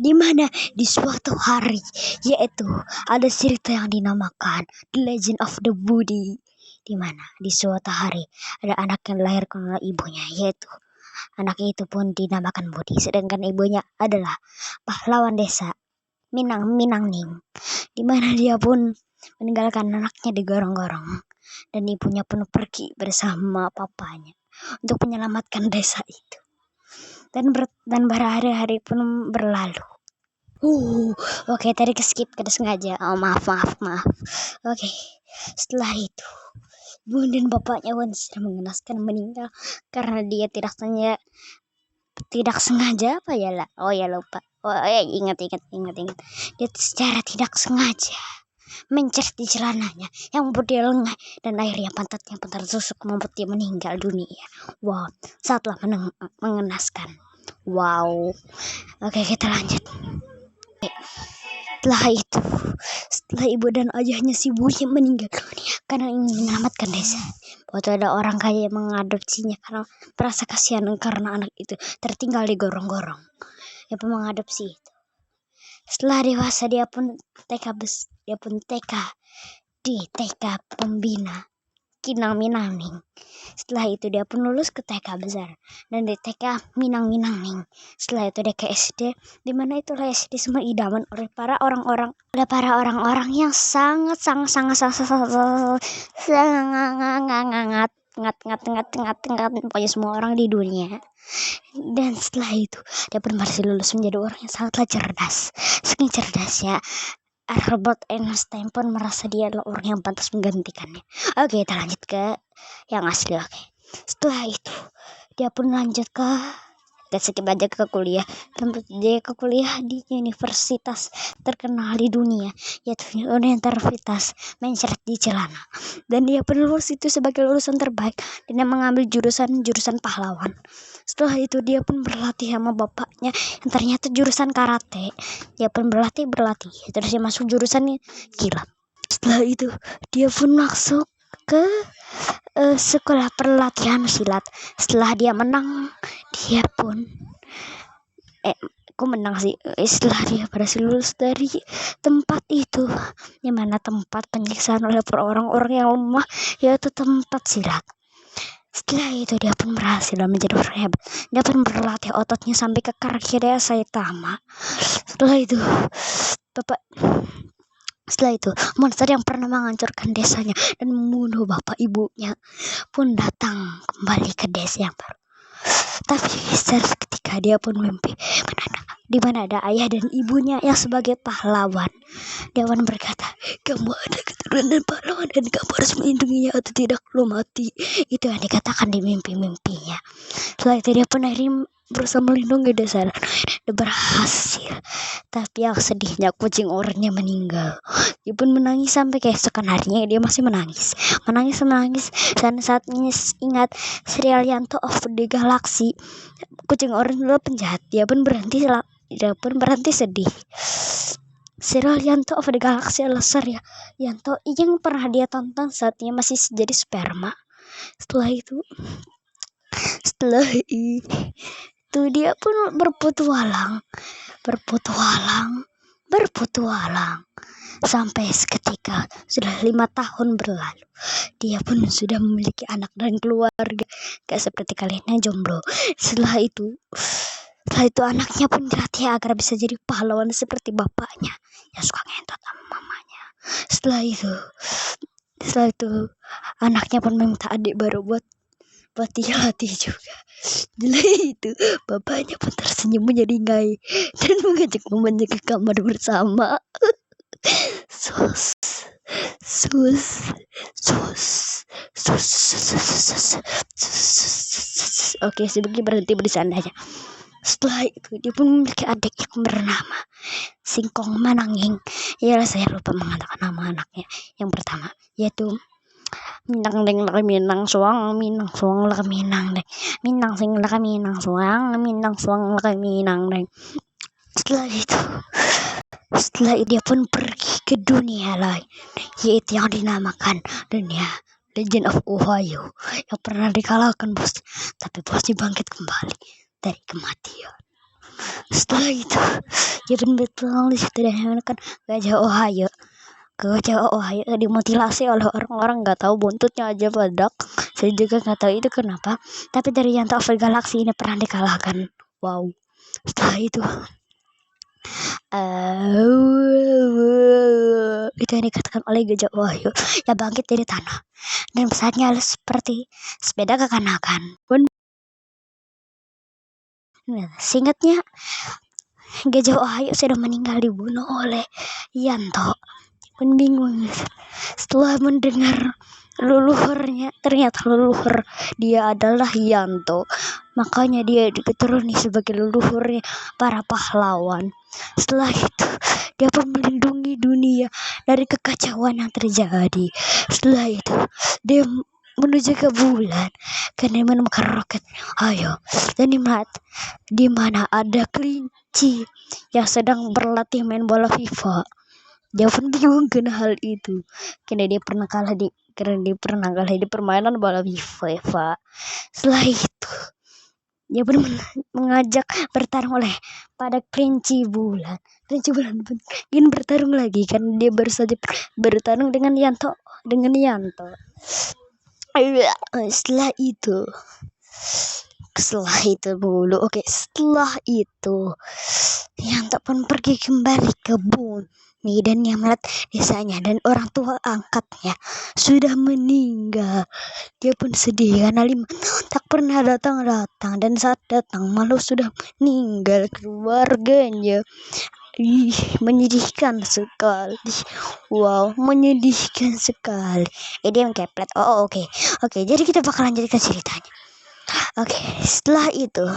di mana di suatu hari, yaitu ada cerita yang dinamakan The Legend of the Budi, di mana di suatu hari ada anak yang dilahirkan oleh ibunya, yaitu anak itu pun dinamakan Budi, sedangkan ibunya adalah pahlawan desa Minang-Minangning, di mana dia pun meninggalkan anaknya di gorong-gorong dan ibunya pun pergi bersama papanya untuk menyelamatkan desa itu. Dan berhari-hari pun berlalu. Oke, tadi skip kada sengaja. Maaf. Oke, setelah itu ibu dan bapaknya pun sudah mengenaskan meninggal karena dia tidak sengaja apa ya lah. Lupa. Ingat. Dia secara tidak sengaja mencet di celananya yang membuat dia lengah dan akhirnya pantatnya pun tertusuk membuat dia meninggal dunia. Wow, sangatlah mengenaskan. Wow. Oke, kita lanjut. Setelah ibu dan ayahnya si Buya meninggal dunia karena ingin menyelamatkan desa, waktu ada orang kaya yang mengadopsinya karena merasa kasihan karena anak itu tertinggal di gorong-gorong. Dia pun mengadopsi itu. Setelah dewasa dia pun TK di TK Pembina Minang-Minangning. Setelah itu dia pun lulus ke TK besar dan di TK Minang-Minangning. Setelah itu dia ke SD, di mana itulah SD semua idaman oleh para orang-orang yang sangat pokoknya semua orang di dunia. Dan setelah itu dia pun berhasil lulus menjadi orang yang sangatlah cerdas. Saking cerdasnya, Albert Einstein pun merasa dia adalah orang yang pantas menggantikannya. Oke, kita lanjut ke yang asli. Oke, setelah itu dia pun lanjut ke kuliah. Dia ke kuliah di universitas terkenal di dunia, yaitu Universitas Mencret di Celana. Dan dia pun lulus itu sebagai lulusan terbaik dan dia mengambil jurusan pahlawan. Setelah itu dia pun berlatih sama bapaknya yang ternyata jurusan karate. Dia pun berlatih terus dia masuk jurusan kilat. Setelah itu dia pun masuk ke sekolah pelatihan silat. Setelah dia menang, dia pun setelah dia berhasil lulus dari tempat itu, di mana tempat penyiksaan oleh orang-orang yang lemah, yaitu tempat silat. Setelah itu dia pun berhasil menjadi orang hebat. Dia pun berlatih ototnya sampai ke Karya Saitama. Setelah itu monster yang pernah menghancurkan desanya dan membunuh bapak ibunya pun datang kembali ke desa yang baru. Tapi seketika dia pun mimpi di mana ada ayah dan ibunya yang sebagai pahlawan. Dia pun berkata, kamu ada keturunan pahlawan dan kamu harus melindunginya atau tidak lo mati. Itu yang dikatakan di mimpinya. Setelah itu dia pun akhirnya berusaha melindungi desa dan berhasil. Tapi yang sedihnya kucing orangnya meninggal. Dia pun menangis sampai keesokan harinya dia masih menangis. Dan saat ini ingat serial Yanto of the Galaxy, kucing orange adalah penjahat. Dia pun berhenti sedih. Serial Yanto of the Galaxy adalah serial Yanto yang pernah dia tonton saat dia masih jadi sperma. Setelah itu dia pun berpetualang sampai seketika sudah 5 tahun berlalu. Dia pun sudah memiliki anak dan keluarga, gak seperti kalian yang jomblo. Setelah itu anaknya pun dilatih agar bisa jadi pahlawan seperti bapaknya yang suka ngentot sama mamanya. Setelah itu anaknya pun meminta adik baru buat dia latih juga. Setelah itu bapaknya pun tersenyum menjadi ngai dan mengajak mamanya ke kamar bersama. Oke, sebagai berhenti bercandanya. Setelah itu dia pun memiliki adik yang bernama Singkong Mananging. Ya, saya lupa mengatakan nama anaknya yang pertama, yaitu Minang suang laka minang deng. Minang sing laka minang suang minang deng. Setelah itu dia pun pergi ke dunia lain, yaitu yang dinamakan dunia Legend of Ohio, yang pernah dikalahkan bos, tapi bosnya bangkit kembali dari kematian. Setelah itu dia betul di situ dan menemukan gajah Ohio. Gajah Ohio dimutilasi oleh orang-orang, nggak tahu buntutnya aja badak. Saya juga nggak tahu itu kenapa. Tapi dari Yanto of the Galaxy ini pernah dikalahkan. Wow. Setelah itu itu yang dikatakan oleh gajah Ohio yang bangkit dari tanah dan pesatnya seperti sepeda kekanakan. Singkatnya, gajah Ohio sudah meninggal dibunuh oleh Yanto. Pun bingung setelah mendengar leluhurnya, ternyata leluhur dia adalah Yanto, makanya dia dituruni sebagai leluhurnya para pahlawan. Setelah itu dia pun melindungi dunia dari kekacauan yang terjadi. Setelah itu dia menuju ke bulan karena menemukan roket ayo dan di mana ada kelinci yang sedang berlatih main bola FIFA. Dia pun bingung kena hal itu karena dia pernah kalah di permainan bola FIFA. Setelah itu dia pun mengajak bertarung oleh pada kelinci bulan pun ingin bertarung lagi karena dia baru saja bertarung dengan Yanto. Setelah itu dulu. Setelah itu Yanto pun pergi kembali ke bumi dan dia melihat desanya dan orang tua angkatnya sudah meninggal. Dia pun sedih karena 5 tahun tak pernah datang dan saat datang malu sudah meninggal keluarganya. Menyedihkan sekali. Wow, menyedihkan sekali. Dia keplet. Oke. Jadi kita bakal lanjut ke ceritanya. Setelah itu